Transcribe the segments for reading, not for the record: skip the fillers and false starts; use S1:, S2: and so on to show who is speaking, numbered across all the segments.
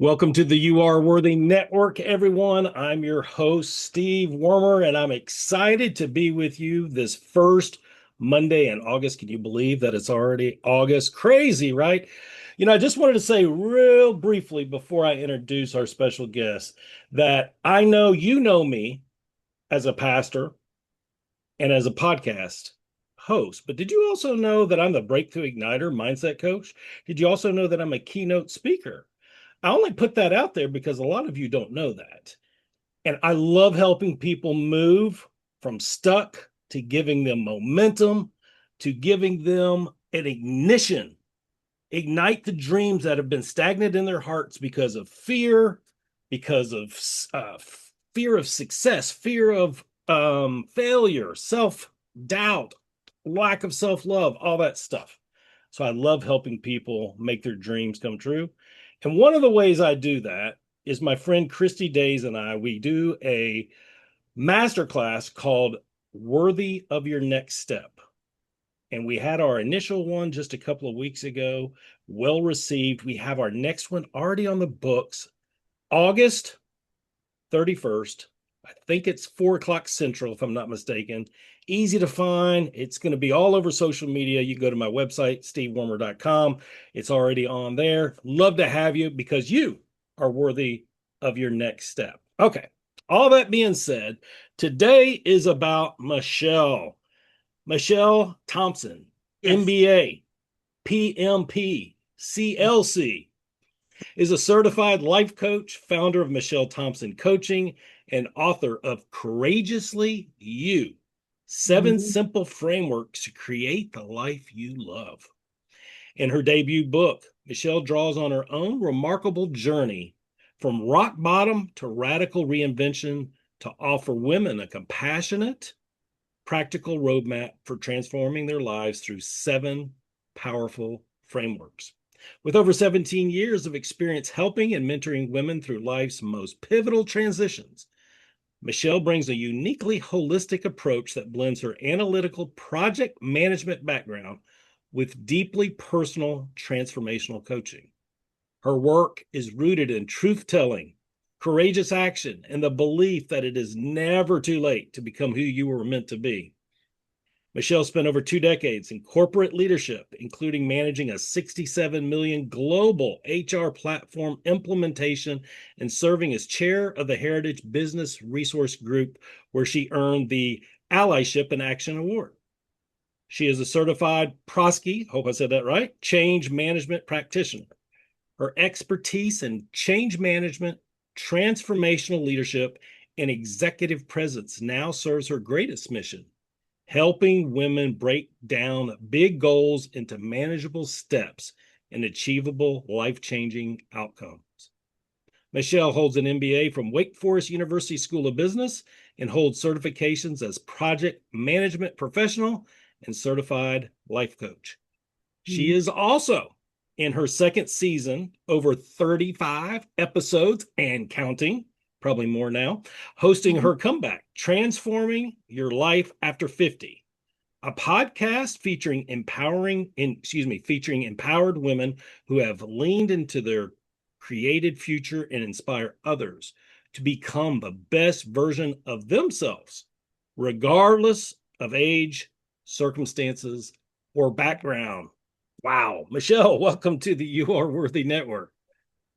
S1: Welcome to the You Are Worthy Network, everyone. I'm your host, Steve Wormer, and I'm excited to be with you this first Monday in August. Can you believe that it's already August? Crazy, right? I just wanted to say real briefly before I introduce our special guest that I know you know me as a pastor and as a podcast host, but did you also know that I'm the Breakthrough Igniter mindset coach? Did you also know that I'm a keynote speaker? I only put that out there because a lot of you don't know that. And I love helping people move from stuck to giving them momentum, to giving them an ignition, ignite the dreams that have been stagnant in their hearts because of fear, because of fear of success, fear of failure, self doubt, lack of self love, all that stuff. So I love helping people make their dreams come true. And one of the ways I do that is my friend Christy Days and we do a masterclass called Worthy of Your Next Step. And we had our initial one just a couple of weeks ago, well received. We have our next one already on the books, August 31st. I think it's 4 o'clock Central, if I'm not mistaken. Easy to find. It's going to be all over social media. You can go to my website, stevewormer.com. It's already on there. Love to have you because you are worthy of your next step. Okay. All that being said, today is about Michelle. Michelle Thompson,
S2: Yes.
S1: MBA, PMP, CLC, is a certified life coach, founder of Michelle Thompson Coaching, and author of Courageously You, 7
S2: Mhm.
S1: Simple Frameworks to Create the Life You Love. In her debut book, Michelle draws on her own remarkable journey from rock bottom to radical reinvention to offer women a compassionate, practical roadmap for transforming their lives through 7 powerful frameworks. With over 17 years of experience helping and mentoring women through life's most pivotal transitions, Michelle brings a uniquely holistic approach that blends her analytical project management background with deeply personal transformational coaching. Her work is rooted in truth telling, courageous action, and the belief that it is never too late to become who you were meant to be. Michelle spent over 2 decades in corporate leadership, including managing a 67 million global HR platform implementation and serving as chair of the Heritage Business Resource Group, where she earned the Allyship in Action Award. She is a certified Prosky, hope I said that right, change management practitioner. Her expertise in change management, transformational leadership, and executive presence now serves her greatest mission, helping women break down big goals into manageable steps and achievable life-changing outcomes. Michelle holds an MBA from Wake Forest University School of Business and holds certifications as project management professional and certified life coach. She
S2: Mhm.
S1: is also in her second season, over 35 episodes and counting, probably more now, hosting
S2: Mhm.
S1: her comeback, Transforming Your Life After 50, a podcast featuring empowered women who have leaned into their created future and inspire others to become the best version of themselves, regardless of age, circumstances, or background. Wow. Michelle, welcome to the You Are Worthy Network.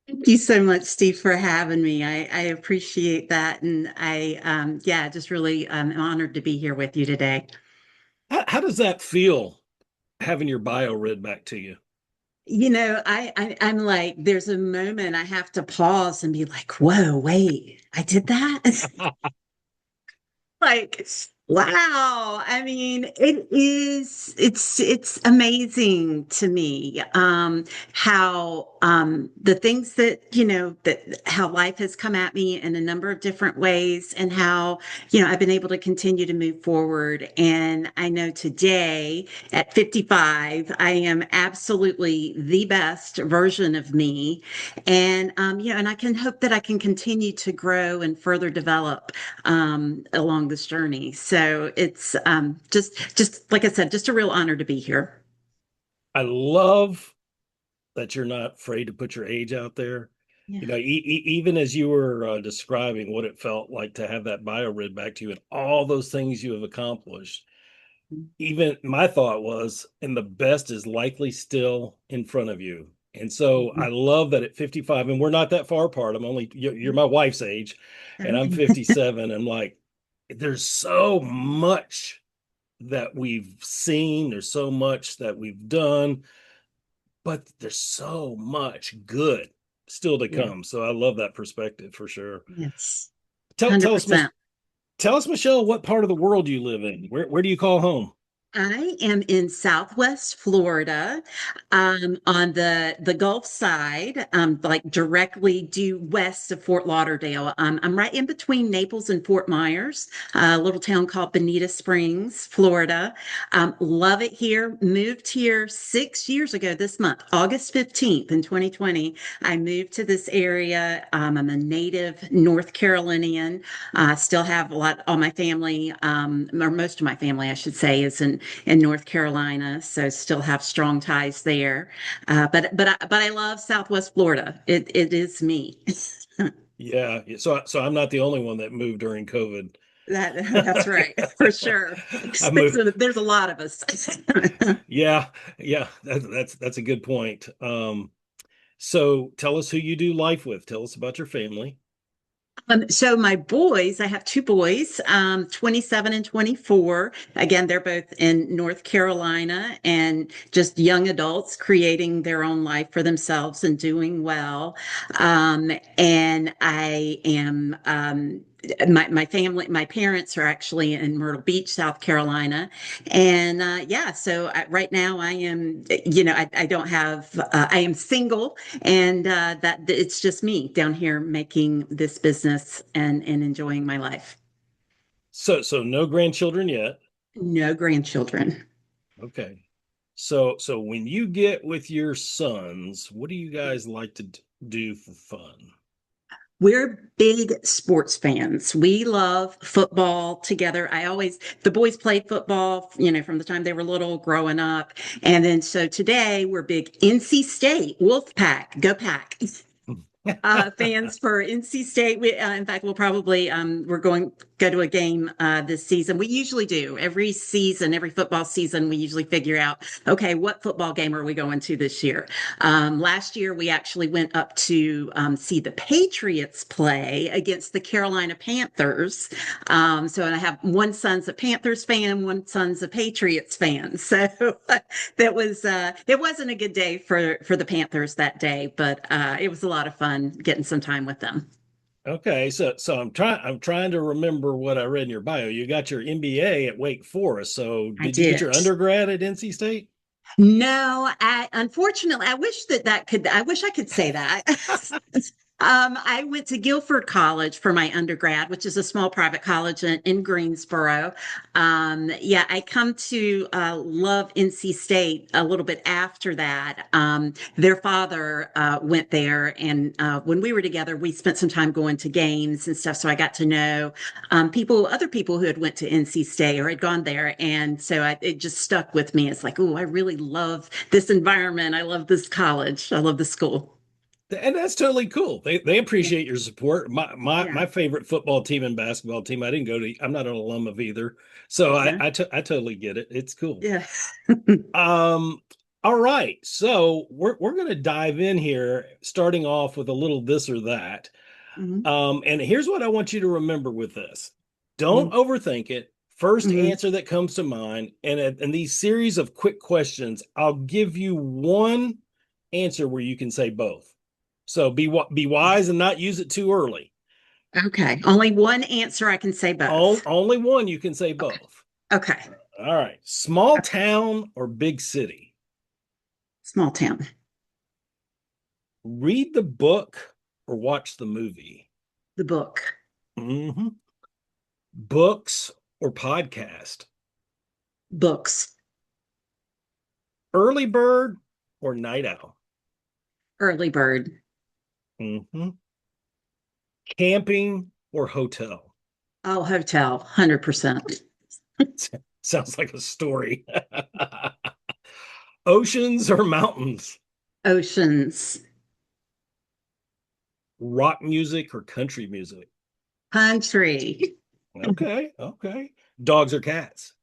S2: Thank you so much, Steve, for having me. I appreciate that. And yeah, just really am honored to be here with you today.
S1: How does that feel having your bio read back to you?
S2: I'm like, there's a moment I have to pause and be like, whoa, wait, I did that? Like, wow. I mean, it's amazing to me how the things that, that how life has come at me in a number of different ways and how, I've been able to continue to move forward. And I know today at 55, I am absolutely the best version of me. And and I can hope that I can continue to grow and further develop along this journey. So it's just like I said, just a real honor to be here.
S1: I love that you're not afraid to put your age out there.
S2: Yeah.
S1: Even as you were describing what it felt like to have that bio read back to you and all those things you have accomplished, even my thought was, and the best is likely still in front of you. And so I
S2: Mhm.
S1: love that at 55, and we're not that far apart. You're my wife's age, and I'm
S2: Okay.
S1: 57. And like, there's so much that we've seen, there's so much that we've done, but there's so much good still to
S2: Yeah.
S1: come. So I love that perspective for sure.
S2: Yes.
S1: Tell us,
S2: 100%.
S1: tell us, Michelle, what part of the world you live in? Where do you call home?
S2: I am in Southwest Florida, on the Gulf side, like directly due west of Fort Lauderdale. I'm right in between Naples and Fort Myers, a little town called Bonita Springs, Florida. Love it here. Moved here 6 years ago this month, August 15th in 2020. I moved to this area. I'm a native North Carolinian. Still have all my family, or most of my family, I should say, is in North Carolina, so still have strong ties there. But I love Southwest Florida. It is me.
S1: Yeah. So I'm not the only one that moved during COVID.
S2: That's right, for sure.
S1: I moved.
S2: There's a lot of us.
S1: Yeah, yeah, that's a good point. So tell us who you do life with. Tell us about your family.
S2: So my boys, I have two boys, 27 and 24. Again, they're both in North Carolina and just young adults creating their own life for themselves and doing well. And I am, my family, my parents are actually in Myrtle Beach, South Carolina. And yeah, so right now I am, I don't have, I am single, and that it's just me down here making this business and enjoying my life.
S1: So no grandchildren yet.
S2: No grandchildren.
S1: Okay. So when you get with your sons, what do you guys like to do for fun?
S2: We're big sports fans. We love football together. The boys played football, from the time they were little growing up. And then so today we're big NC State, Wolfpack, go pack. Fans for NC State. In fact, we're going go to a game this season. We usually do every season, every football season. We usually figure out, okay, what football game are we going to this year? Last year, we actually went up to see the Patriots play against the Carolina Panthers. So I have one son's a Panthers fan, one son's a Patriots fan. So it wasn't a good day for the Panthers that day, but it was a lot of fun getting some time with them.
S1: Okay, so I'm trying to remember what I read in your bio. You got your MBA at Wake Forest. So
S2: I
S1: did you get
S2: did.
S1: your undergrad at NC State?
S2: No, unfortunately, I wish I could say that. I went to Guilford College for my undergrad, which is a small private college in Greensboro. Yeah, I come to love NC State a little bit after that. Their father went there, and when we were together, we spent some time going to games and stuff. So I got to know other people who had went to NC State or had gone there, and so it just stuck with me. It's like, oh, I really love this environment. I love this college. I love the school.
S1: And that's totally cool. They
S2: Yeah.
S1: appreciate your support. My
S2: Yeah.
S1: favorite football team and basketball team. I didn't go to. I'm not an alum of either, so I
S2: Yeah.
S1: I totally get it. It's cool.
S2: Yeah.
S1: Um. All right. So we're gonna dive in here, starting off with a little this or that.
S2: Mhm.
S1: And here's what I want you to remember with this. Don't
S2: Mhm.
S1: overthink it. First
S2: Mhm.
S1: answer that comes to mind. And in these series of quick questions, I'll give you one answer where you can say both. So be wise and not use it too early.
S2: Okay. Only one answer I can say both.
S1: Only one you can say
S2: Okay.
S1: both.
S2: Okay.
S1: All right. Small
S2: Okay.
S1: town or big city?
S2: Small town.
S1: Read the book or watch the movie?
S2: The book.
S1: Mhm. Books or podcast?
S2: Books.
S1: Early bird or night owl?
S2: Early bird.
S1: Mhm. Camping or hotel?
S2: Oh, hotel. 100%.
S1: Sounds like a story. Oceans or mountains?
S2: Oceans.
S1: rock music or country music?
S2: Country.
S1: Okay, okay. Dogs or cats?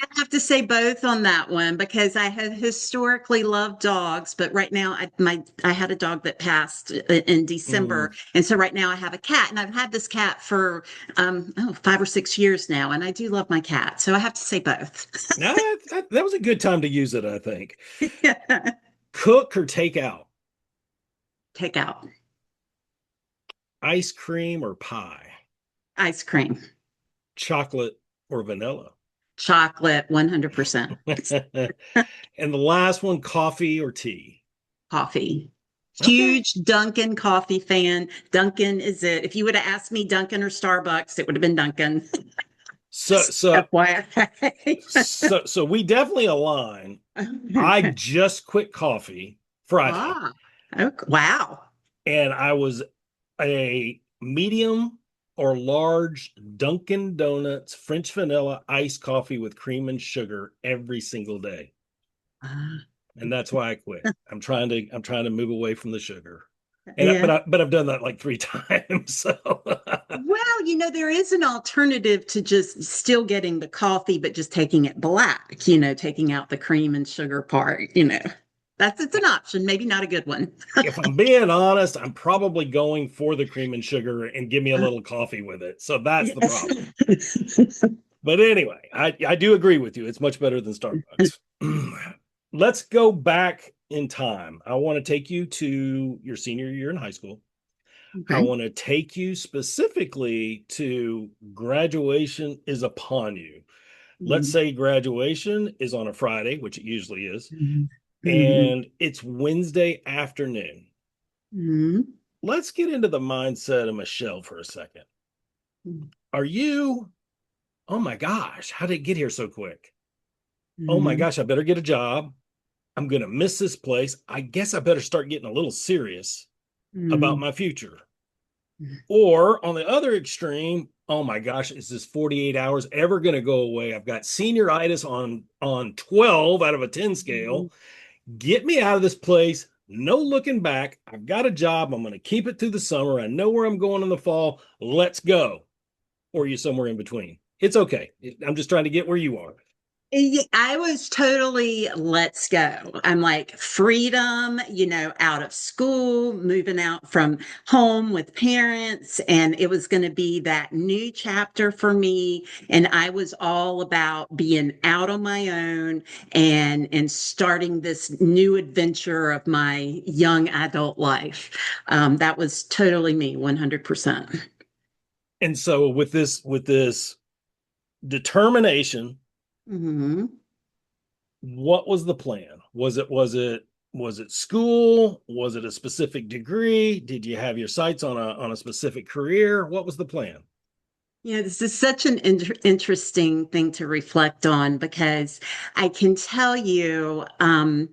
S2: I have to say both on that one because I have historically loved dogs, but right now I had a dog that passed in
S1: Mm,
S2: December, and so right now I have a cat, and I've had this cat for 5 or 6 years now, and I do love my cat, so I have to say both.
S1: that was a good time to use it, I think.
S2: Yeah.
S1: Cook or take out?
S2: Take out
S1: Ice cream or pie?
S2: ice cream,
S1: Chocolate or vanilla?
S2: chocolate, 100%.
S1: And the last one, coffee or tea?
S2: Coffee.
S1: Okay.
S2: Huge Dunkin' coffee fan. Dunkin' is it. If you would have asked me Dunkin' or Starbucks, it would have been Dunkin'.
S1: So so
S2: FYI.
S1: so we definitely align. I just quit coffee Friday,
S2: Ah, okay. Wow.
S1: and I was a medium or large Dunkin' Donuts French vanilla iced coffee with cream and sugar every single day.
S2: Ah,
S1: And that's why I quit. I'm trying to move away from the sugar. And
S2: yeah.
S1: but I've done that like 3 times. So
S2: Well, there is an alternative to just still getting the coffee, but just taking it black, taking out the cream and sugar part. It's an option, maybe not a good one.
S1: if I'm being honest, I'm probably going for the cream and sugar and give me a little coffee with it. So that's the
S2: Yes.
S1: problem. But anyway, I do agree with you. It's much better than Starbucks. Let's go back in time. I want to take you to your senior year in high school. I
S2: Okay.
S1: want to take you specifically to graduation is upon you. Let's
S2: Mhm.
S1: say graduation is on a Friday, which it usually is,
S2: Mhm. Mhm.
S1: and it's Wednesday afternoon.
S2: Mhm.
S1: Let's get into the mindset of Michelle for a second. Are you, oh my gosh, how did it get here so quick? Oh my
S2: Mhm.
S1: gosh, I better get a job. I'm going to miss this place. I guess I better start getting a little serious about
S2: Mhm.
S1: my future. Or on the other extreme, oh my gosh, is this 48 hours ever going to go away? I've got senioritis on 12 out of a 10
S2: Mhm.
S1: scale. Get me out of this place. No looking back. I've got a job. I'm going to keep it through the summer. I know where I'm going in the fall. Let's go. Or are you somewhere in between? It's okay. I'm just trying to get where you are.
S2: Yeah, I was totally let's go. I'm like freedom, out of school, moving out from home with parents, and it was going to be that new chapter for me. And I was all about being out on my own and starting this new adventure of my young adult life. That was totally me, 100%.
S1: And so with this determination,
S2: Hmm.
S1: what was the plan? Was it school? Was it a specific degree? Did you have your sights on a specific career? What was the plan?
S2: This is such an interesting thing to reflect on because I can tell you, and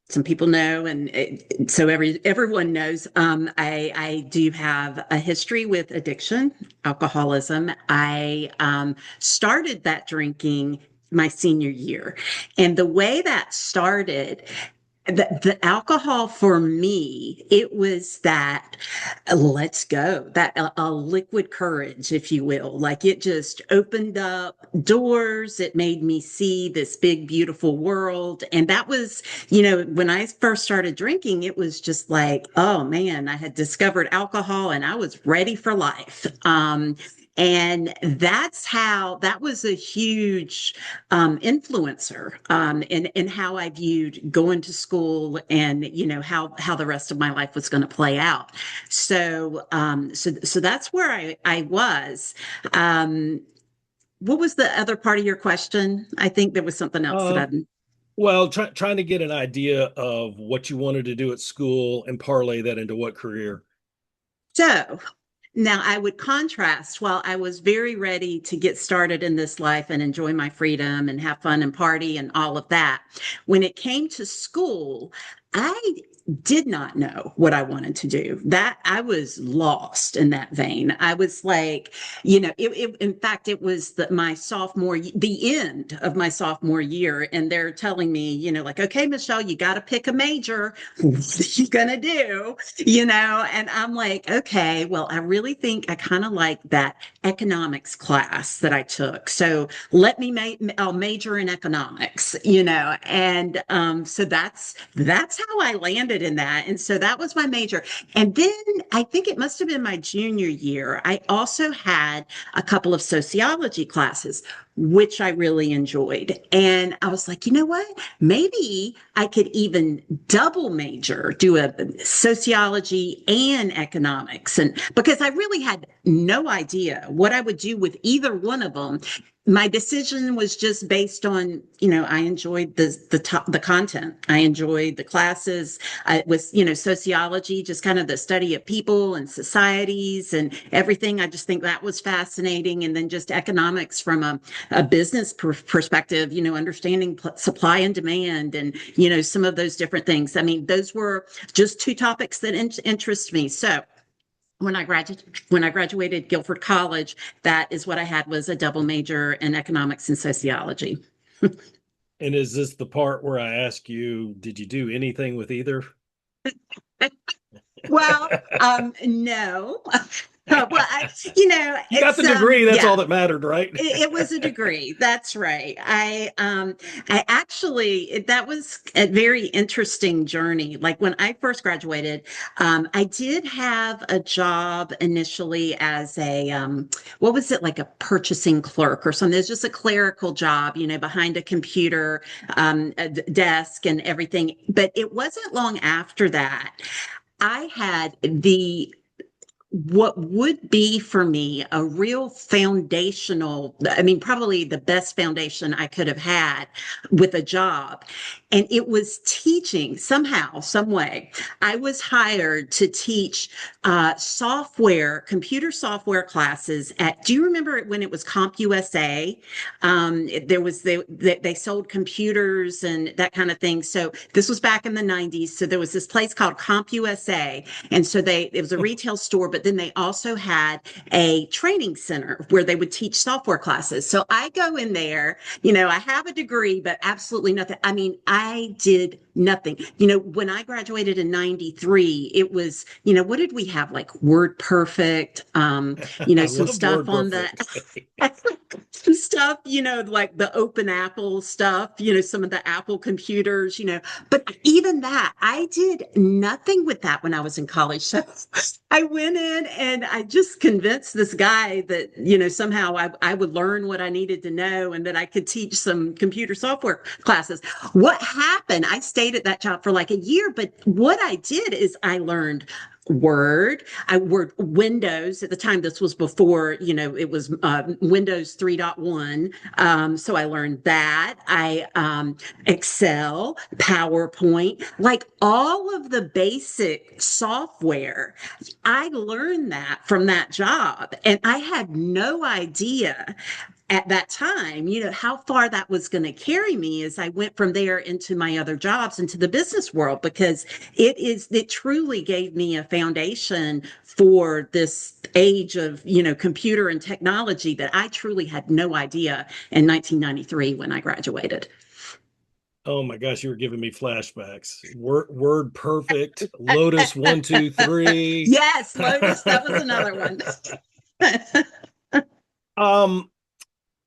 S2: some people know, and so everyone knows. I do have a history with addiction, alcoholism. I started that drinking my senior year, and the way that started. The alcohol for me, it was that let's go, that a liquid courage, if you will. Like it just opened up doors. It made me see this big, beautiful world. And that was, when I first started drinking, it was just like, oh man, I had discovered alcohol and I was ready for life. And that was a huge influencer in how I viewed going to school and how the rest of my life was going to play out. So that's where I was. Um, what was the other part of your question? I think there was something else that
S1: Uh,
S2: I didn't.
S1: well, trying to get an idea of what you wanted to do at school and parlay that into what career.
S2: So now I would contrast while I was very ready to get started in this life and enjoy my freedom and have fun and party and all of that. When it came to school, I did not know what I wanted to do. That I was lost in that vein. I was like, in fact, it was my the end of my sophomore year. And they're telling me, like, okay, Michelle, you got to pick a major. What are you going to do? And I'm like, okay, well, I really think I kind of like that economics class that I took. So let me I'll major in economics, and so that's how I landed in that. And so that was my major. And then I think it must have been my junior year. I also had a couple of sociology classes, which I really enjoyed. And I was like, you know what? Maybe I could even double major, do a sociology and economics. And because I really had no idea what I would do with either one of them. My decision was just based on, I enjoyed the content. I enjoyed the classes. It was, sociology, just kind of the study of people and societies and everything. I just think that was fascinating. And then just economics from a business perspective, understanding supply and demand and, some of those different things. I mean, those were just two topics that interest me. So when I graduated Guilford College, that is what I had, was a double major in economics and sociology.
S1: And is this the part where I ask you, did you do anything with either?
S2: Well, no. Well,
S1: You got the degree, that's all that mattered, right?
S2: it was a degree. That's right. I actually, that was a very interesting journey. Like when I first graduated, I did have a job initially as what was it, like a purchasing clerk or something. It's just a clerical job, behind a computer, a desk and everything. But it wasn't long after that I had what would be for me a real foundational, I mean, probably the best foundation I could have had with a job. And it was teaching somehow, some way. I was hired to teach computer software classes do you remember when it was CompUSA? They sold computers and that kind of thing. So this was back in the 90s. So there was this place called CompUSA. And so it was a retail store, but then they also had a training center where they would teach software classes. So I go in there, I have a degree, but absolutely nothing. I mean, I did nothing. When I graduated in 93, it was, what did we have? Like Word Perfect,
S1: I
S2: some
S1: love
S2: stuff
S1: Word
S2: on
S1: Perfect.
S2: stuff, like the Open Apple stuff, some of the Apple computers, but even that, I did nothing with that when I was in college. So I went in and I just convinced this guy that, somehow I would learn what I needed to know and that I could teach some computer software classes. What happened? I stayed at that job for like a year, but what I did is I learned Word Windows. At the time, this was before, it was Windows 3.1. So I learned that. Excel, PowerPoint, like all of the basic software. I learned that from that job. And I had no idea at that time, how far that was going to carry me as I went from there into my other jobs into the business world, because it truly gave me a foundation for this age of, computer and technology that I truly had no idea in 1993 when I graduated.
S1: Oh my gosh, you were giving me flashbacks. Word Perfect, Lotus 123.
S2: Yes, Lotus, that was another one.
S1: um,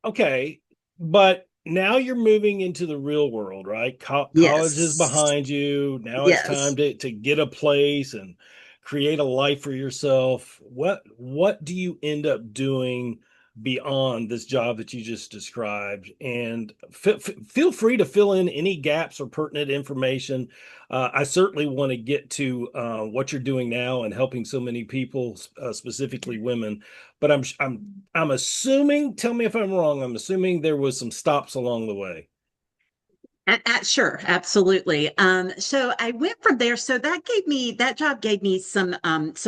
S1: okay, but now you're moving into the real world, right? College is
S2: Yes.
S1: behind you. Now it's time
S2: Yes.
S1: to get a place and create a life for yourself. What do you end up doing beyond this job that you just described? And feel free to fill in any gaps or pertinent information. I certainly want to get to what you're doing now and helping so many people, specifically women. But I'm assuming. Tell me if I'm wrong. I'm assuming there was some stops along the way.
S2: Sure, absolutely. So I went from there. So that job gave me some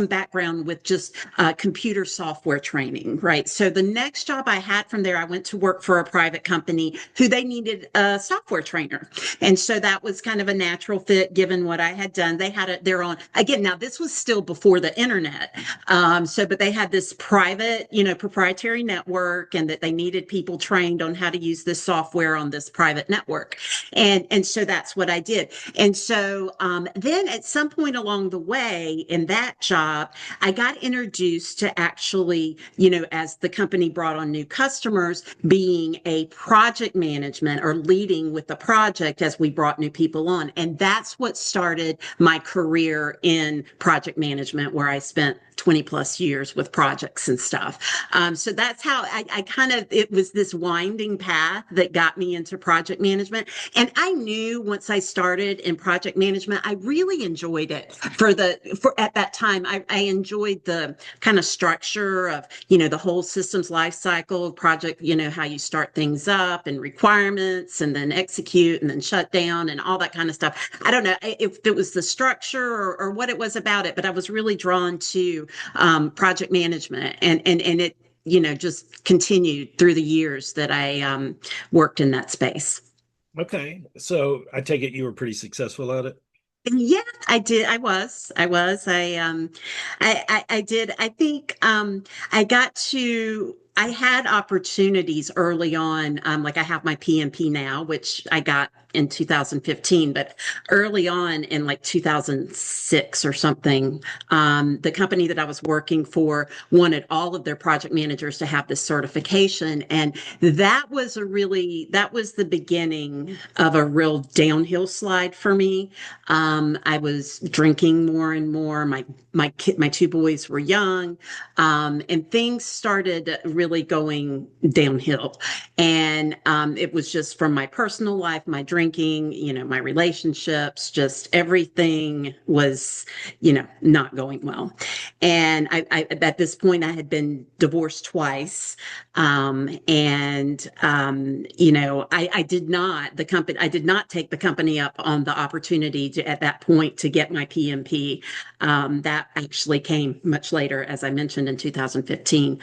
S2: background with just computer software training, right? So the next job I had from there, I went to work for a private company who they needed a software trainer, and so that was kind of a natural fit given what I had done. They had their own again. Now this was still before the internet, but they had this private, proprietary network, and that they needed people trained on how to use this software on this private network. And so that's what I did. And so then at some point along the way in that job, I got introduced to actually, as the company brought on new customers, being a project management or leading with the project as we brought new people on. And that's what started my career in project management, where I spent 20 plus years with projects and stuff. So that's how I kind of, it was this winding path that got me into project management. And I knew once I started in project management, I really enjoyed it for at that time. I enjoyed the kind of structure of, the whole systems life cycle project, how you start things up and requirements and then execute and then shut down and all that kind of stuff. I don't know if it was the structure or what it was about it, but I was really drawn to project management and it, just continued through the years that I worked in that space.
S1: Okay. So I take it you were pretty successful at it.
S2: Yeah, I did. I did. I think I had opportunities early on. Like I have my PMP now, which I got in 2015, but early on in like 2006 or something, the company that I was working for wanted all of their project managers to have this certification. And that was the beginning of a real downhill slide for me. I was drinking more and more. My two boys were young, and things started really going downhill. And it was just from my personal life, my drinking, my relationships, just everything was, not going well. And at this point, I had been divorced twice. I did not take the company up on the opportunity at that point to get my PMP. That actually came much later, as I mentioned, in 2015.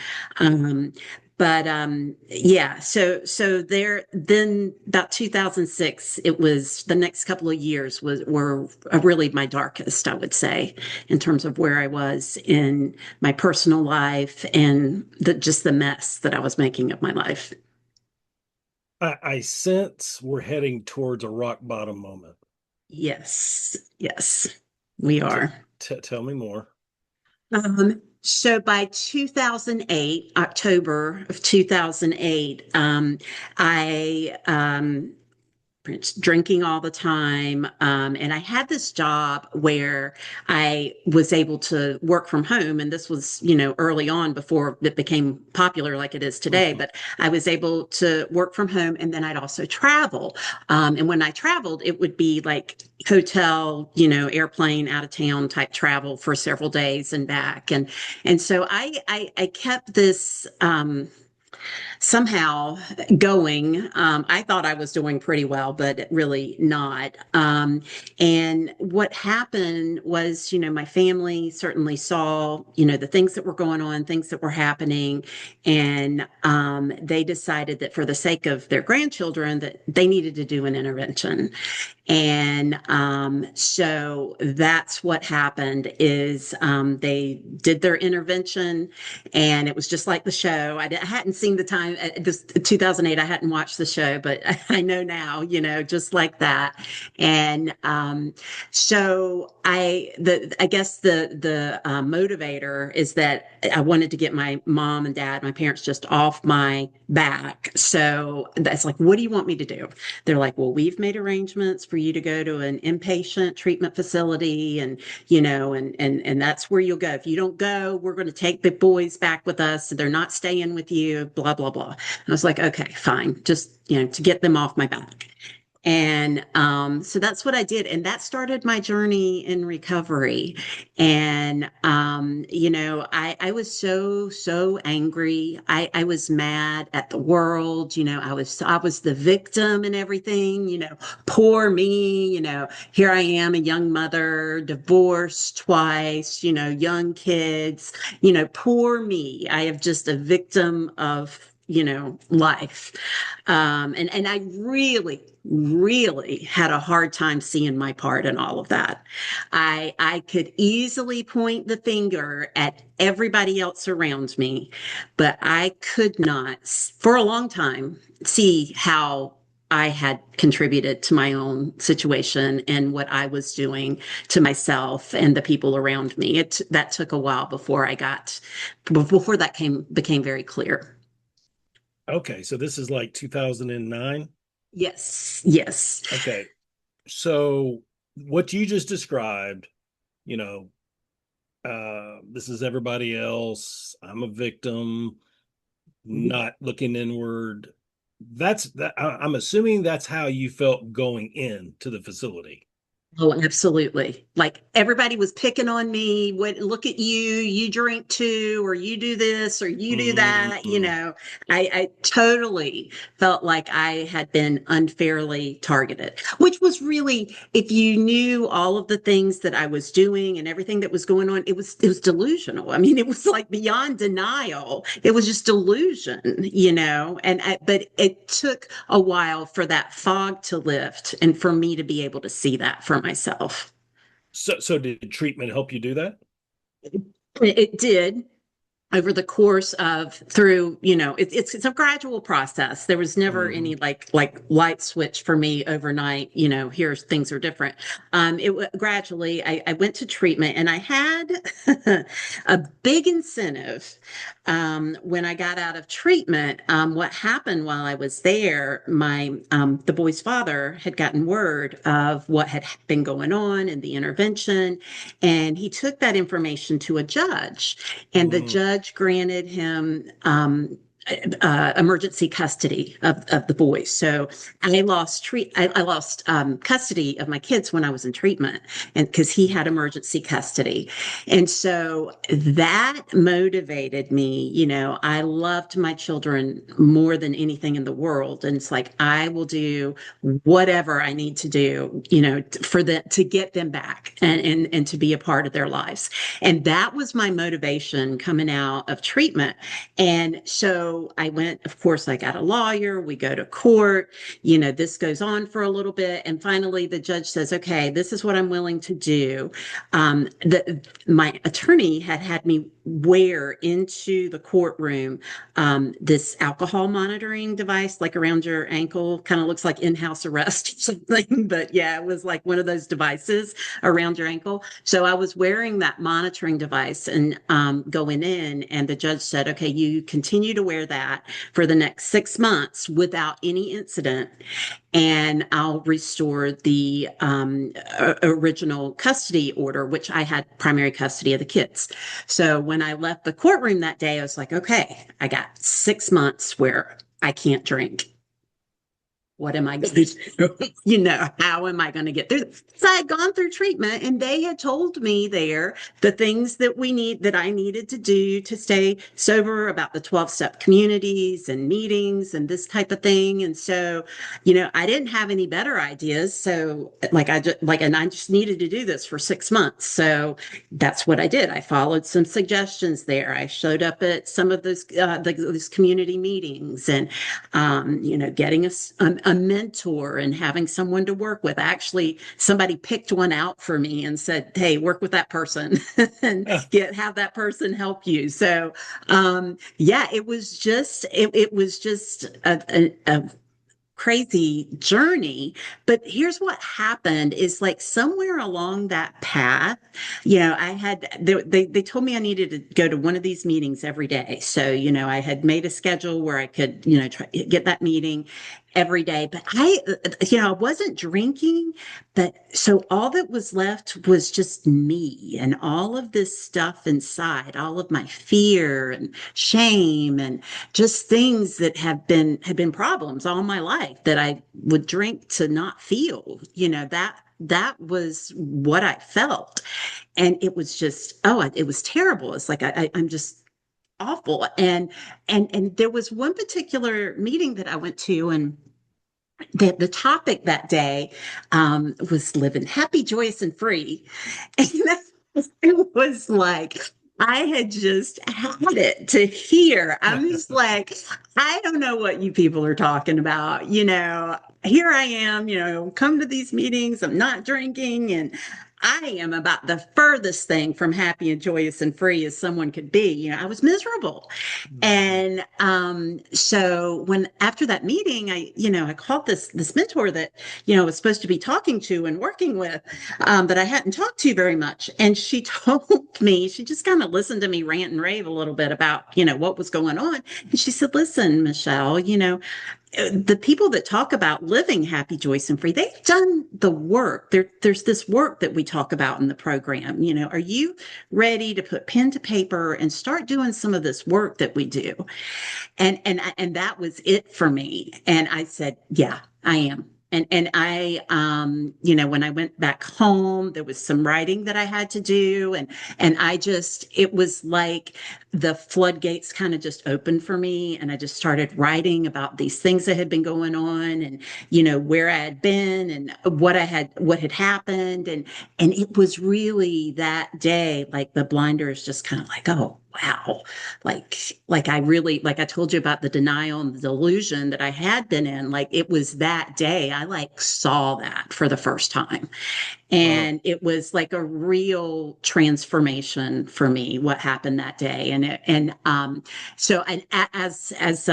S2: Yeah, so there, then about 2006, it was the next couple of years were really my darkest, I would say, in terms of where I was in my personal life and just the mess that I was making of my life.
S1: I sense we're heading towards a rock bottom moment.
S2: Yes, yes, we
S1: T
S2: are.
S1: Tell me more.
S2: So by 2008, October of 2008, I drinking all the time. And I had this job where I was able to work from home. And this was, early on before it became popular like it is today.
S1: Mhm.
S2: But I was able to work from home and then I'd also travel. And when I traveled, it would be like hotel, airplane out of town type travel for several days and back. And so I kept this, somehow going. I thought I was doing pretty well, but really not. And what happened was, my family certainly saw, the things that were going on, things that were happening, and they decided that for the sake of their grandchildren, that they needed to do an intervention. And so that's what happened is they did their intervention and it was just like the show. I hadn't seen the time, this 2008, I hadn't watched the show, but I know now, just like that. And I guess the motivator is that I wanted to get my mom and dad, my parents just off my back. So that's like, what do you want me to do? They're like, well, we've made arrangements for you to go to an inpatient treatment facility and, and that's where you'll go. If you don't go, we're going to take the boys back with us. So they're not staying with you, blah, blah, blah. And I was like, okay, fine. Just, to get them off my back. And so that's what I did. And that started my journey in recovery. And, I was so angry. I was mad at the world. I was the victim and everything, poor me, here I am, a young mother, divorced twice, young kids, poor me. I am just a victim of, life. And I really had a hard time seeing my part in all of that. I could easily point the finger at everybody else around me, but I could not, for a long time, see how I had contributed to my own situation and what I was doing to myself and the people around me. That took a while before that became very clear.
S1: Okay, so this is like 2009.
S2: Yes, yes.
S1: Okay, so what you just described, you know, this is everybody else. I'm a victim, not looking inward. That's that. I'm assuming that's how you felt going in to the facility.
S2: Oh, absolutely. Like everybody was picking on me. What, look at you, you drink too, or you do this, or you do that.
S1: Mm.
S2: I totally felt like I had been unfairly targeted, which was really, if you knew all of the things that I was doing and everything that was going on, it was delusional. I mean, it was like beyond denial. It was just delusion, but it took a while for that fog to lift and for me to be able to see that for myself.
S1: So did treatment help you do that?
S2: It did over the course of through it's a gradual process. There was never any
S1: Hmm.
S2: like light switch for me overnight, here's things are different. Gradually I went to treatment and I had a big incentive. When I got out of treatment, what happened while I was there, the boy's father had gotten word of what had been going on and the intervention, and he took that information to a judge, and the
S1: Mm.
S2: judge granted him emergency custody of the boys. So I lost custody of my kids when I was in treatment, and because he had emergency custody, and so that motivated me. I loved my children more than anything in the world, and it's like I will do whatever I need to do, for them to get them back and to be a part of their lives. And that was my motivation coming out of treatment. And so I went, of course, I got a lawyer, we go to court, this goes on for a little bit. And finally, the judge says, okay, this is what I'm willing to do. My attorney had me wear into the courtroom this alcohol monitoring device, like around your ankle, kind of looks like in-house arrest or something. But yeah, it was like one of those devices around your ankle. So I was wearing that monitoring device and going in, and the judge said, okay, you continue to wear that for the next 6 months without any incident, and I'll restore the original custody order, which I had primary custody of the kids. So when I left the courtroom that day, I was like, okay, I got 6 months where I can't drink. What am I going to do? How am I going to get through this? So I had gone through treatment, and they had told me there the things that I needed to do to stay sober, about the 12-step communities and meetings and this type of thing. And so, I didn't have any better ideas. So and I just needed to do this for 6 months. So that's what I did. I followed some suggestions there. I showed up at some of those community meetings, and getting a mentor and having someone to work with. Actually, somebody picked one out for me and said, "Hey, work with that person and have that person help you." So, yeah, it was just a crazy journey. But here's what happened is, like, somewhere along that path, they told me I needed to go to one of these meetings every day. So, I had made a schedule where I could, try, get that meeting every day. But I wasn't drinking, but so all that was left was just me and all of this stuff inside, all of my fear and shame and just things that had been problems all my life. life that I would drink to not feel, that was what I felt. And it was just, it was terrible. It's like, I'm just awful. And there was one particular meeting that I went to, and the topic that day was living happy, joyous, and free. And it was like, I had just had it to hear. I'm just like, I don't know what you people are talking about. Here I am, come to these meetings. I'm not drinking. And I am about the furthest thing from happy and joyous and free as someone could be. I was miserable.
S1: Mhm.
S2: And so when after that meeting, I called this mentor that was supposed to be talking to and working with, that I hadn't talked to very much, and she told me, she just kind of listened to me rant and rave a little bit about what was going on, and she said, "Listen, Michelle, the people that talk about living happy, joyous, and free, they've done the work. There's this work that we talk about in the program. Are you ready to put pen to paper and start doing some of this work that we do?" And that was it for me. And I said, "Yeah, I am." And I, when I went back home, there was some writing that I had to do, and it was like the floodgates kind of just opened for me, and I just started writing about these things that had been going on, and where I had been, and what had happened, and it was really that day, like the blinders just kind of like, oh wow, like I really, like I told you about the denial and the delusion that I had been in, like it was that day I like saw that for the first time.
S1: Wow.
S2: And it was like a real transformation for me, what happened that day. So as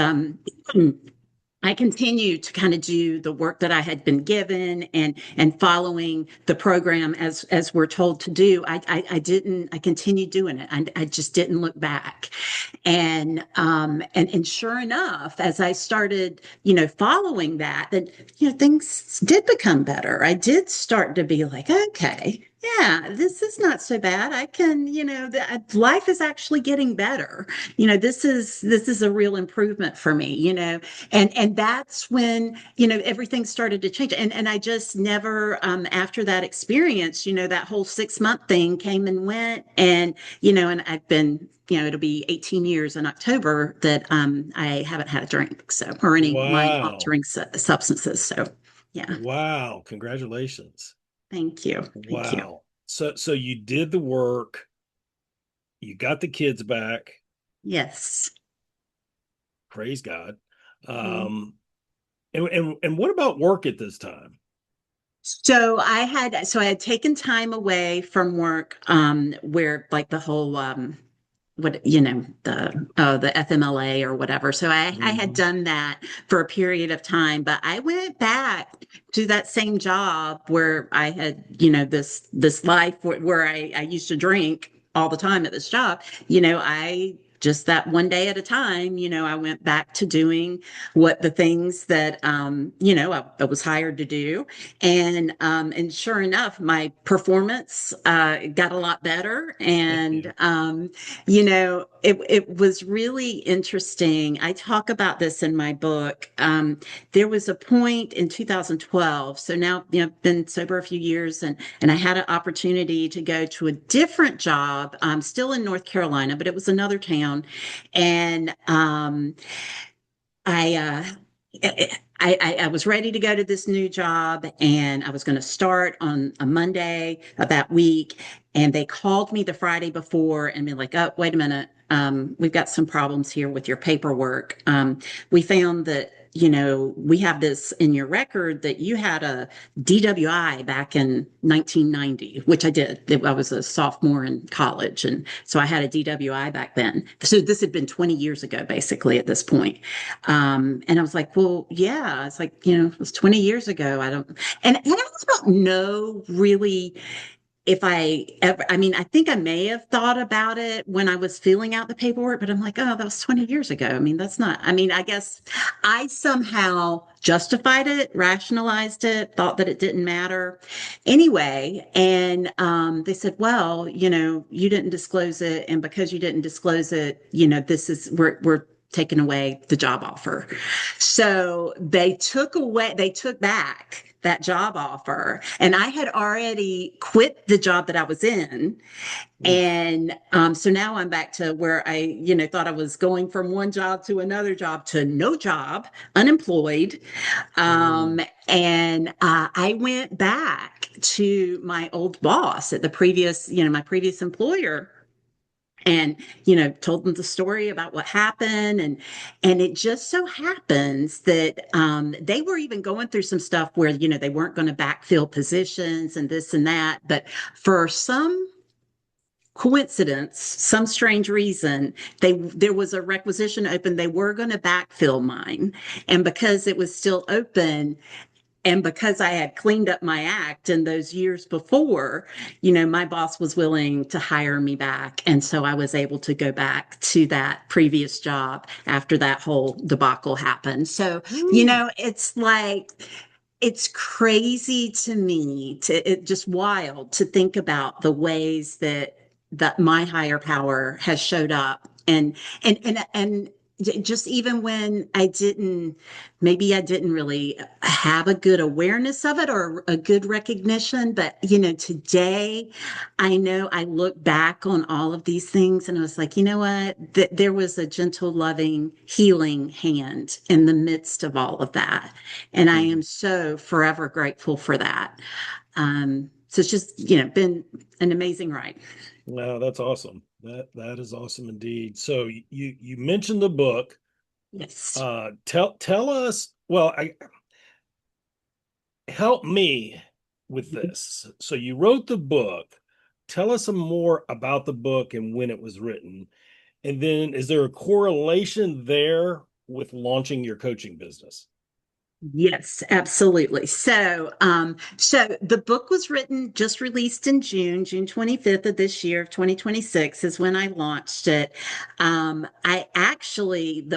S2: I continued to kind of do the work that I had been given, and following the program as we're told to do. I continued doing it. I just didn't look back. And sure enough, as I started, following that, then things did become better. I did start to be like, okay, yeah, this is not so bad. I can, life is actually getting better. This is a real improvement for me. And that's when everything started to change. And I just never, after that experience, that whole 6 month thing came and went. And I've been, it'll be 18 years in October that I haven't had a drink, so, or any mind
S1: Wow.
S2: altering substances. So yeah.
S1: Wow. Congratulations.
S2: Thank you. Thank you.
S1: Wow. So you did the work, you got the kids back.
S2: Yes.
S1: Praise God.
S2: Mm.
S1: Um, and what about work at this time?
S2: So I had taken time away from work, where like the whole, the FMLA or whatever. So I had
S1: Mhm.
S2: done that for a period of time, but I went back to that same job where I had, this life where I used to drink all the time at this job. I just that one day at a time, I went back to doing what the things that, I was hired to do. And sure enough, my performance got a lot better.
S1: Yeah.
S2: It was really interesting. I talk about this in my book. There was a point in 2012. So now, I've been sober a few years, and I had an opportunity to go to a different job, still in North Carolina, but it was another town. And I, uh, I was ready to go to this new job, and I was going to start on a Monday of that week. And they called me the Friday before and be like, "Oh, wait a minute. We've got some problems here with your paperwork. We found that, we have this in your record that you had a DWI back in 1990, which I did. I was a sophomore in college. And so I had a DWI back then. So this had been 20 years ago, basically, at this point. And I was like, well, yeah, it's like, it was 20 years ago. And I also don't know really if I ever, I mean, I think I may have thought about it when I was filling out the paperwork, but I'm like, oh, that was 20 years ago. I mean, that's not, I mean, I guess I somehow justified it, rationalized it, thought that it didn't matter anyway. And they said, well, you didn't disclose it. And because you didn't disclose it, this is, we're taken away the job offer. So they took back that job offer. And I had already quit the job that I was in.
S1: Oof.
S2: And so now I'm back to where I, thought I was going from one job to another job to no job, unemployed. Um,
S1: Mm.
S2: and I went back to my old boss at the previous, my previous employer, and told them the story about what happened. And it just so happens that they were even going through some stuff where they weren't going to backfill positions and this and that, but for some coincidence, some strange reason, there was a requisition open. They were going to backfill mine, and because it was still open, and because I had cleaned up my act in those years before, my boss was willing to hire me back. And so I was able to go back to that previous job after that whole debacle happened. So,
S1: Woo.
S2: it's like, it's crazy to me, it just wild to think about the ways that my higher power has showed up. And just even when maybe I didn't really have a good awareness of it or a good recognition. But, today I know I look back on all of these things and I was like, you know what? There was a gentle, loving, healing hand in the midst of all of that. And I am
S1: Mhm.
S2: so forever grateful for that. So it's just, been an amazing ride.
S1: Wow, that's awesome. That is awesome indeed. So you mentioned the book.
S2: Yes.
S1: Tell us, well, help me with this. So you wrote the book. Tell us some more about the book and when it was written. And then is there a correlation there with launching your coaching business?
S2: Yes, absolutely. So the book was written, just released in June 25th of this year of 2026 is when I launched it. The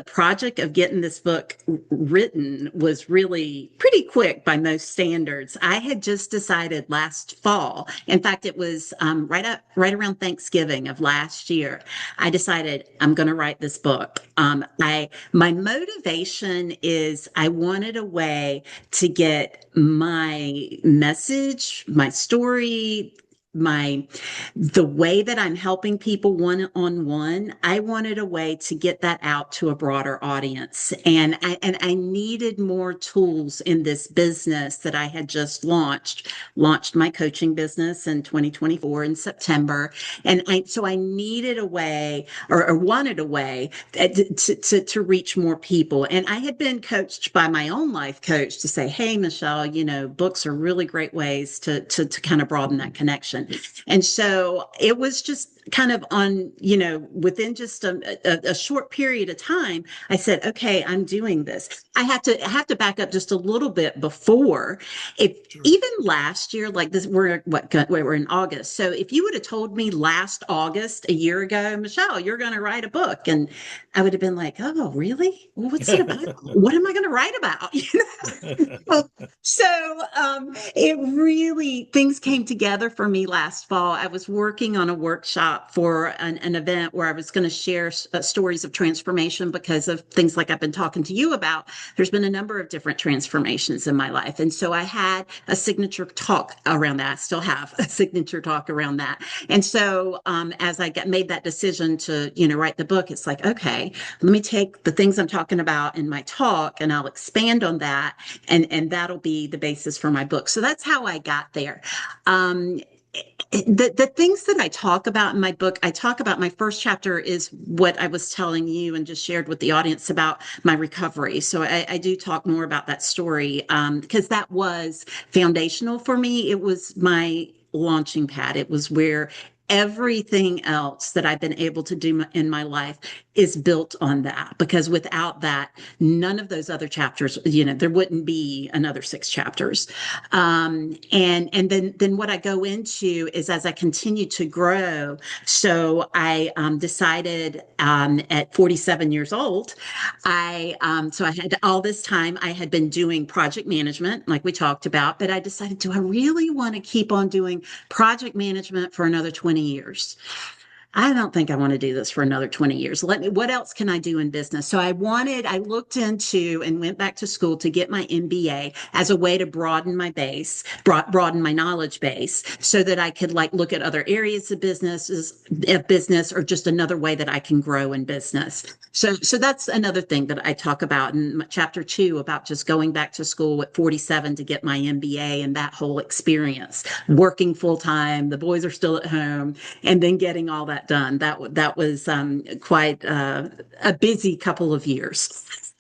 S2: project of getting this book written was really pretty quick by most standards. I had just decided last fall. In fact, it was right around Thanksgiving of last year. I decided I'm going to write this book. My motivation is I wanted a way to get my message, my story, my the way that I'm helping people one on one. I wanted a way to get that out to a broader audience. And I needed more tools in this business that I had just launched my coaching business in 2024 in September. So I needed a way or wanted a way to reach more people. And I had been coached by my own life coach to say, hey, Michelle, books are really great ways to kind of broaden that connection. And so it was just kind of within just a short period of time, I said, okay, I'm doing this. I have to back up just a little bit before. If
S1: Sure.
S2: even last year, like this, we're in August. So if you would have told me last August, a year ago, Michelle, you're going to write a book, and I would have been like, oh, really? Well, what's it about? What am I going to write about? So it really, things came together for me last fall. I was working on a workshop for an event where I was going to share stories of transformation because of things like I've been talking to you about. There's been a number of different transformations in my life. And so I had a signature talk around that. I still have a signature talk around that. And so as I made that decision to, write the book, it's like, okay, let me take the things I'm talking about in my talk and I'll expand on that, and that'll be the basis for my book. So that's how I got there. Um, the things that I talk about in my book, I talk about my first chapter is what I was telling you and just shared with the audience about my recovery. So I do talk more about that story because that was foundational for me. It was my launching pad. It was where everything else that I've been able to do in my life is built on that, because without that, none of those other chapters, there wouldn't be another 6 chapters. And then what I go into is as I continue to grow. So I decided at 47 years old, so I had all this time I had been doing project management, like we talked about, but I decided, do I really want to keep on doing project management for another 20 years? I don't think I want to do this for another 20 years. What else can I do in business? So I looked into and went back to school to get my MBA as a way to broaden my base, broaden my knowledge base so that I could like look at other areas of business or just another way that I can grow in business. So that's another thing that I talk about in chapter 2 about just going back to school at 47 to get my MBA and that whole experience, working full time. The boys are still at home and then getting all that done. That was quite a busy couple of years.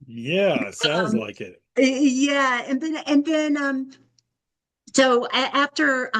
S1: Yeah, sounds
S2: Um,
S1: like it.
S2: yeah, so after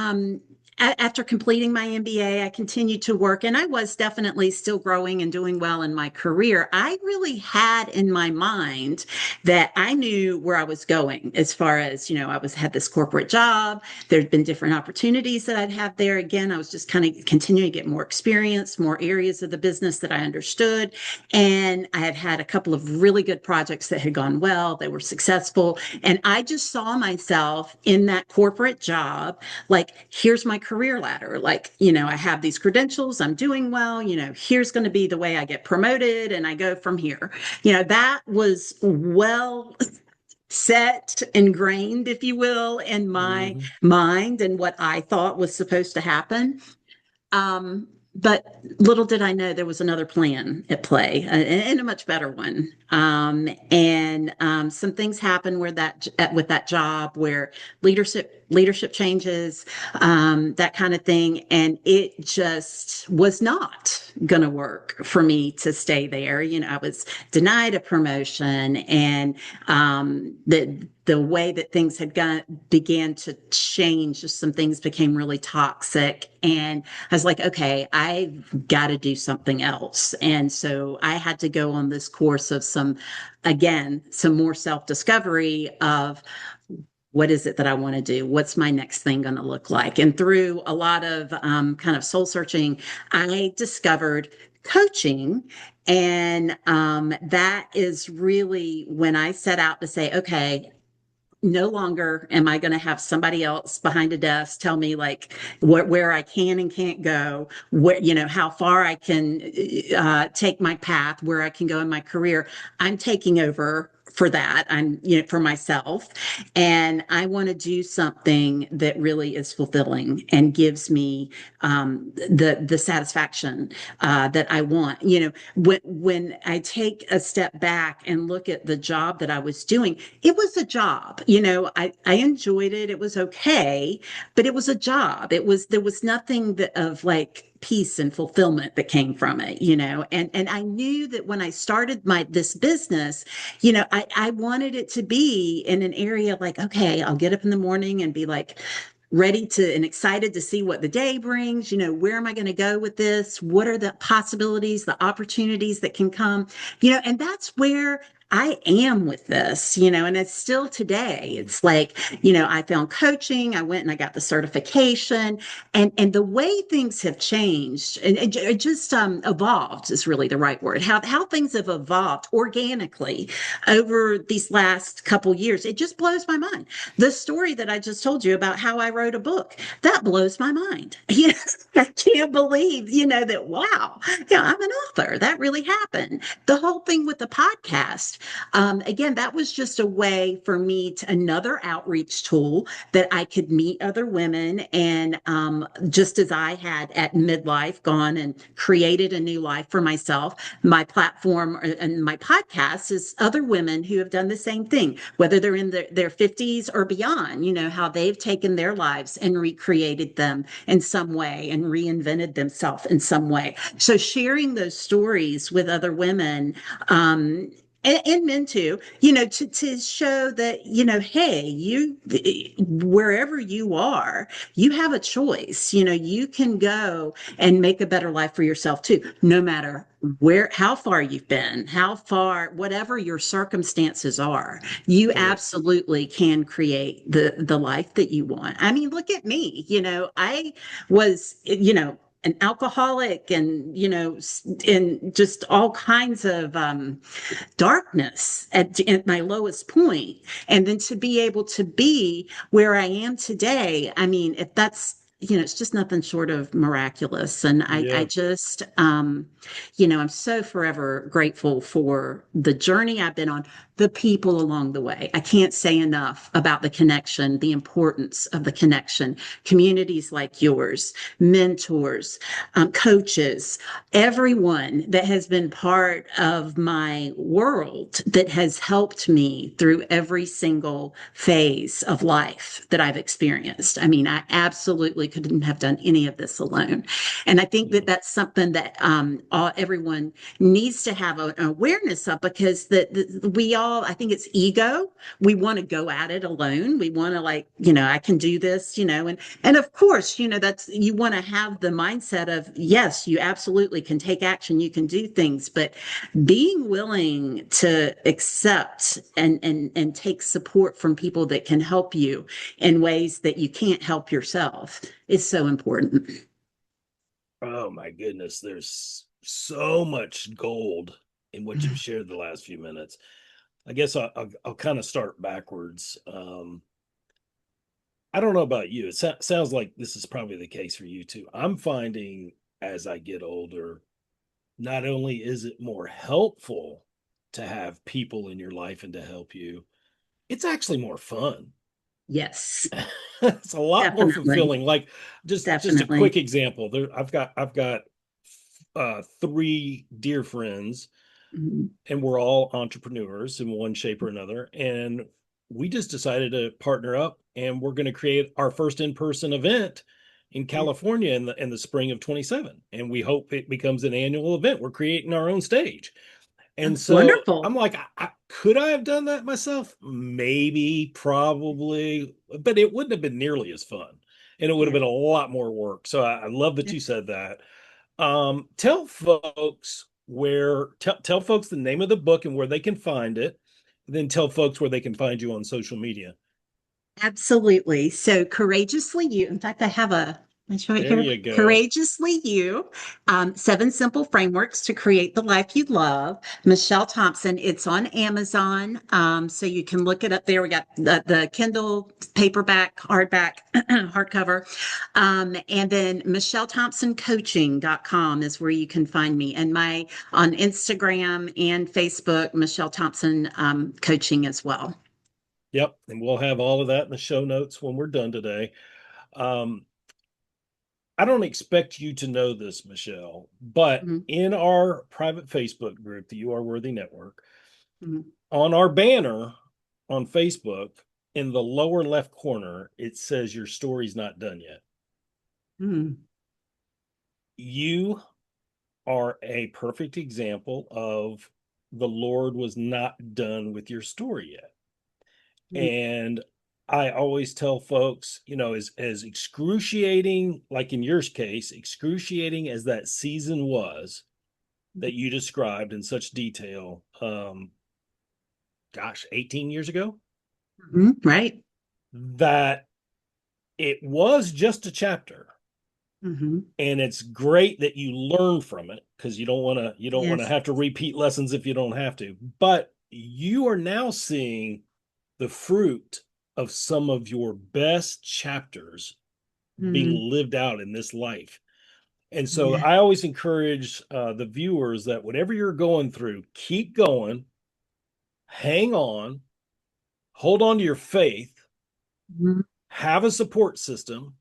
S2: completing my MBA, I continued to work, and I was definitely still growing and doing well in my career. I really had in my mind that I knew where I was going as far as, I had this corporate job. There'd been different opportunities that I'd have there. Again, I was just kind of continuing to get more experience, more areas of the business that I understood. And I had had a couple of really good projects that had gone well. They were successful. And I just saw myself in that corporate job, like, here's my career ladder. Like, I have these credentials, I'm doing well, here's going to be the way I get promoted and I go from here. That was well set, ingrained, if you will, in my
S1: Mhm.
S2: mind and what I thought was supposed to happen. But little did I know there was another plan at play, and a much better one. And some things happen where with that job where leadership changes, that kind of thing, and it just was not going to work for me to stay there. I was denied a promotion, and the way that things began to change, just some things became really toxic. And I was like, okay, I've got to do something else. And so I had to go on this course of some more self-discovery of what is it that I want to do? What's my next thing going to look like? And through a lot of kind of soul searching, I discovered coaching. And that is really when I set out to say, okay, no longer am I going to have somebody else behind a desk tell me like where I can and can't go, how far I can take my path, where I can go in my career. I'm taking over for that. I'm, for myself. And I want to do something that really is fulfilling and gives me the satisfaction that I want. When I take a step back and look at the job that I was doing, it was a job. I enjoyed it. It was okay, but it was a job. There was nothing of like peace and fulfillment that came from it, and I knew that when I started this business, I wanted it to be in an area like, okay, I'll get up in the morning and be like, ready to and excited to see what the day brings. Where am I going to go with this? What are the possibilities, the opportunities that can come? And that's where I am with this, and it's still today. It's like, I found coaching, I went and I got the certification, and the way things have changed and it just evolved is really the right word. How things have evolved organically over these last couple years, it just blows my mind. The story that I just told you about how I wrote a book, that blows my mind. I can't believe, that, wow, yeah, I'm an author. That really happened. The whole thing with the podcast, again, that was just a way for me another outreach tool that I could meet other women. And just as I had at midlife gone and created a new life for myself, my platform and my podcast is other women who have done the same thing, whether they're in their 50s or beyond, how they've taken their lives and recreated them in some way and reinvented themselves in some way. So sharing those stories with other women, and men too, to show that, hey, wherever you are, you have a choice. You can go and make a better life for yourself too, no matter how far you've been, whatever your circumstances are, you
S1: Correct.
S2: absolutely can create the life that you want. I mean, look at me, I was, an alcoholic and, in just all kinds of, darkness at my lowest point, and then to be able to be where I am today. I mean, if that's it's just nothing short of miraculous. And I
S1: Yeah.
S2: just, I'm so forever grateful for the journey I've been on, the people along the way. I can't say enough about the connection, the importance of the connection, communities like yours, mentors, coaches, everyone that has been part of my world that has helped me through every single phase of life that I've experienced. I mean, I absolutely couldn't have done any of this alone. And I think that
S1: Yeah.
S2: that's something that everyone needs to have an awareness of, because we all, I think it's ego. We want to go at it alone. We want to, like, I can do this, and of course, that's, you want to have the mindset of, yes, you absolutely can take action, you can do things, but being willing to accept and take support from people that can help you in ways that you can't help yourself is so important.
S1: Oh my goodness, there's so much gold in what you've shared the last few minutes. I guess I'll kind of start backwards. I don't know about you. It sounds like this is probably the case for you too. I'm finding as I get older, not only is it more helpful to have people in your life and to help you, it's actually more fun.
S2: Yes,
S1: It's a lot more
S2: definitely.
S1: fulfilling. Like just a
S2: Definitely.
S1: quick example. I've got three dear friends,
S2: Mhm.
S1: and we're all entrepreneurs in one shape or another. And we just decided to partner up, and we're going to create our first in-person event in California in the spring of 27. And we hope it becomes an annual event. We're creating our own stage. And so
S2: Wonderful.
S1: I'm like, could I have done that myself? Maybe, probably, but it wouldn't have been nearly as fun. And it would have
S2: Yeah.
S1: been a lot more work. So I love that
S2: Yeah.
S1: you said that. Tell folks tell folks the name of the book and where they can find it. Then tell folks where they can find you on social media.
S2: Absolutely. So courageously you, in fact, I have it's right
S1: There
S2: here.
S1: you go.
S2: Courageously you, seven simple frameworks to create the life you love. Michelle Thompson. It's on Amazon. So you can look it up there. We got the Kindle paperback, hardback, hardcover. And then michellethompsoncoaching.com is where you can find me. And my on Instagram and Facebook, Michelle Thompson coaching as well.
S1: Yep. And we'll have all of that in the show notes when we're done today. Um, I don't expect you to know this, Michelle, but
S2: Mhm.
S1: in our private Facebook group, the You Are Worthy Network,
S2: Mhm.
S1: on our banner on Facebook, in the lower left corner, it says your story's not done yet.
S2: Mhm.
S1: You are a perfect example of the Lord was not done with your story yet.
S2: Mhm.
S1: And I always tell folks, as excruciating, like in your case, excruciating as that season was that you described in such detail, gosh, 18 years ago,
S2: Mhm. Right.
S1: that it was just a chapter.
S2: Mhm.
S1: And it's great that you learn from it, because you don't want to
S2: Yes.
S1: have to repeat lessons if you don't have to. But you are now seeing the fruit of some of your best chapters being
S2: Mhm.
S1: lived out in this life. And so
S2: Yeah.
S1: I always encourage the viewers that whatever you're going through, keep going, hang on, hold on to your faith,
S2: Mhm.
S1: have a support system,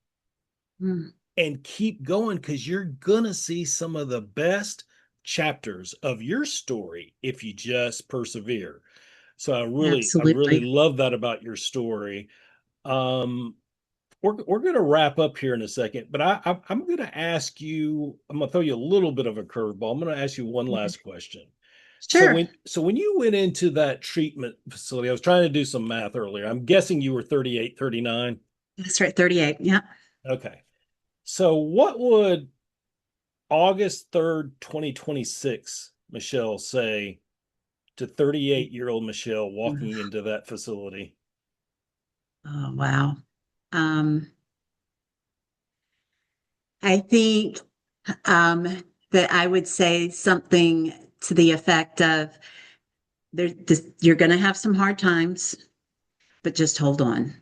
S2: Mhm.
S1: and keep going, because you're going to see some of the best chapters of your story if you just persevere. So I really
S2: Absolutely.
S1: love that about your story. Um, we're going to wrap up here in a second, but I'm going to ask you. I'm going to throw you a little bit of a curveball. I'm going to ask you one
S2: Okay.
S1: last question. So
S2: Sure.
S1: when you went into that treatment facility, I was trying to do some math earlier. I'm guessing you were 38, 39.
S2: That's right. 38. Yeah.
S1: Okay. So what would August 3rd, 2026 Michelle say to 38-year-old Michelle
S2: Mhm.
S1: walking into that facility?
S2: Oh, wow. Um, I think um, that I would say something to the effect of you're going to have some hard times, but just hold on.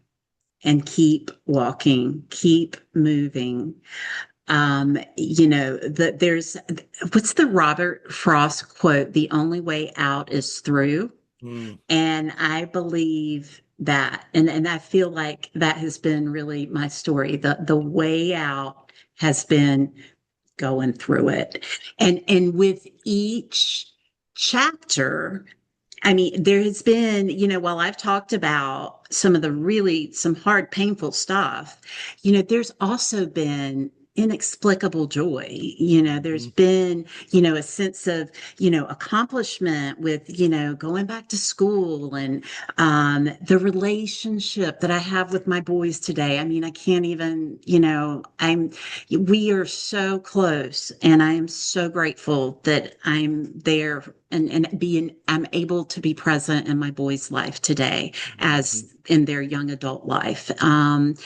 S2: and keep walking, keep moving. That there's what's the Robert Frost quote? The only way out is through.
S1: Mm,
S2: And I believe that, and I feel like that has been really my story. The way out has been going through it. And with each chapter, I mean, there has been, while I've talked about some hard, painful stuff, there's also been inexplicable joy. There's
S1: mm,
S2: been, a sense of, accomplishment with, going back to school and the relationship that I have with my boys today. I mean, I can't even, we are so close, and I am so grateful that I'm there and I'm able to be present in my boys' life today
S1: mhm.
S2: as in their young adult life. And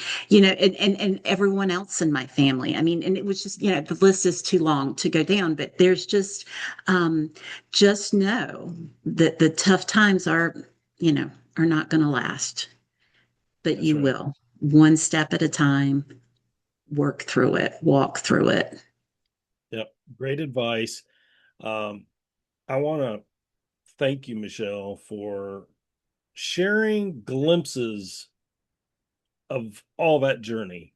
S2: everyone else in my family. I mean, and it was just, the list is too long to go down, but there's just know that the tough times are not going to last, but
S1: That's
S2: you
S1: right.
S2: will, one step at a time, work through it, walk through it.
S1: Yep. Great advice. Um, I want to thank you, Michelle, for sharing glimpses of all that journey,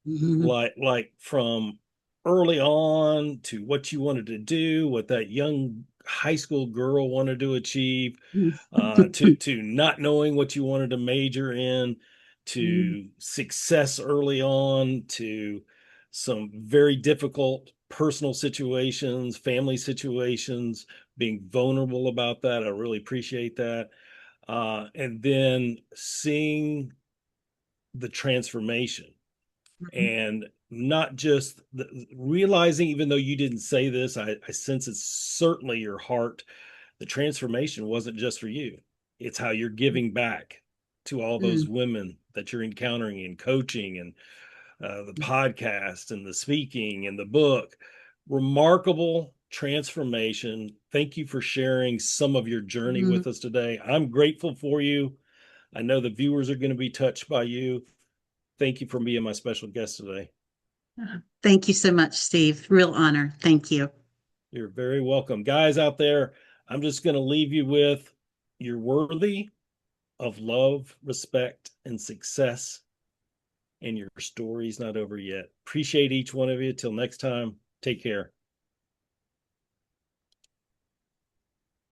S2: Mhm.
S1: like from early on to what you wanted to do, what that young high school girl wanted to achieve, to not knowing what you wanted to major in, to success early on, to some very difficult personal situations, family situations, being vulnerable about that. I really appreciate that. And then seeing the transformation, and not just realizing, even though you didn't say this, I sense it's certainly your heart. The transformation wasn't just for you, it's how you're giving back to all those
S2: Mm.
S1: women that you're encountering in coaching, and the podcast and the speaking and the book. Remarkable transformation. Thank you for sharing some of your journey
S2: Mhm.
S1: with us today. I'm grateful for you. I know the viewers are going to be touched by you. Thank you for being my special guest today.
S2: Thank you so much, Steve. Real honor. Thank you.
S1: You're very welcome. Guys out there, I'm just going to leave you with, you're worthy of love, respect, and success, and your story's not over yet. Appreciate each one of you. Till next time, take care.